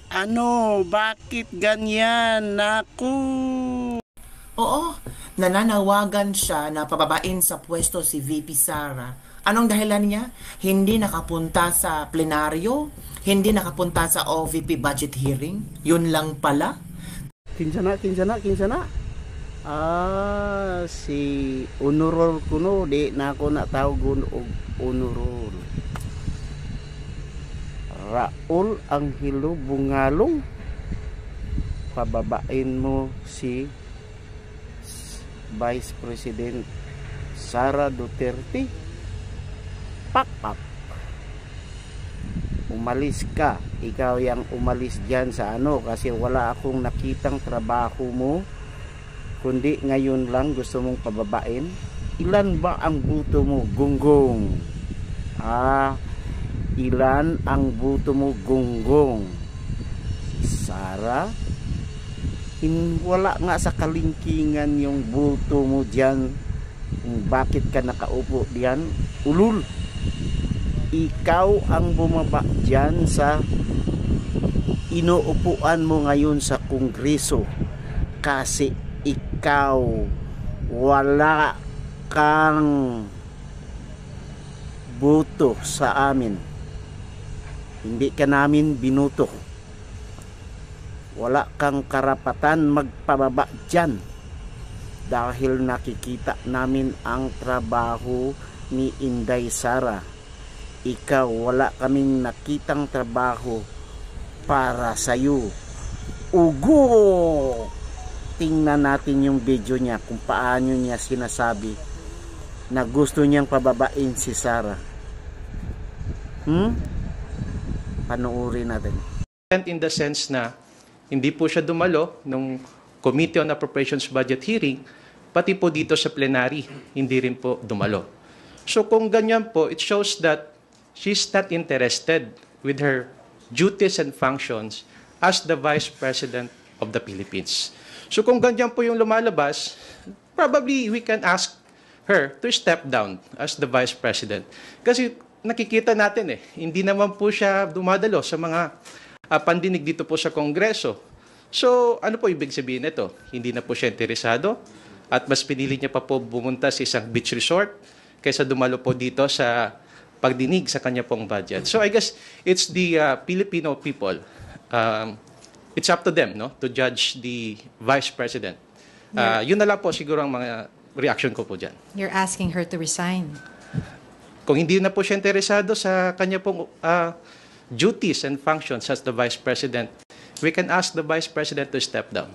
Ano? Bakit ganyan? Naku! Oo, nananawagan siya na pababain sa pwesto si VP Sara. Anong dahilan niya? Hindi nakapunta sa plenaryo? Hindi nakapunta sa OVP budget hearing? Yun lang pala? Kinsana. Si Honorol kuno, di na ako natawag og Honorol. Raul Angelo Bungalong, pababain mo si Vice President Sara Duterte. Pak. Umalis ka. Ikaw yang umalis dyan sa kasi wala akong nakitang trabaho mo, kundi ngayon lang gusto mong pababain. Ilan ba ang buto mo, gunggong? Ilan ang buto mo, gunggong? Sara, wala nga sa kalingkingan yung buto mo dyan. Bakit ka nakaupo diyan? Ulul, ikaw ang bumaba dyan sa inuupuan mo ngayon sa Kongreso kasi ikaw wala kang boto sa amin. Hindi ka namin binuto. Wala kang karapatan magpababa dyan dahil nakikita namin ang trabaho ni Inday Sara. Ikaw, wala kaming nakitang trabaho para sa'yo. Ugo! Tingnan natin yung video niya kung paano niya sinasabi na gusto niyang pababain si Sara. Panoorin natin. In the sense na hindi po siya dumalo nung Committee on Appropriations Budget Hearing, pati po dito sa plenary, hindi rin po dumalo. So kung ganyan po, it shows that she's not interested with her duties and functions as the Vice President of the Philippines. So kung ganyan po yung lumalabas, probably we can ask her to step down as the Vice President. Kasi nakikita natin hindi naman po siya dumadalo sa mga pandinig dito po sa Kongreso. So ano po ibig sabihin nito? Hindi na po siya interesado at mas pinili niya pa po bumunta sa isang beach resort kaysa dumalo po dito sa pagdinig sa kanya pong budget. So I guess it's the Filipino people. It's up to them to judge the Vice President. Yun na lang po siguro ang mga reaction ko po dyan. You're asking her to resign. Kung hindi na po siya interesado sa kanya pong duties and functions as the Vice President, we can ask the Vice President to step down.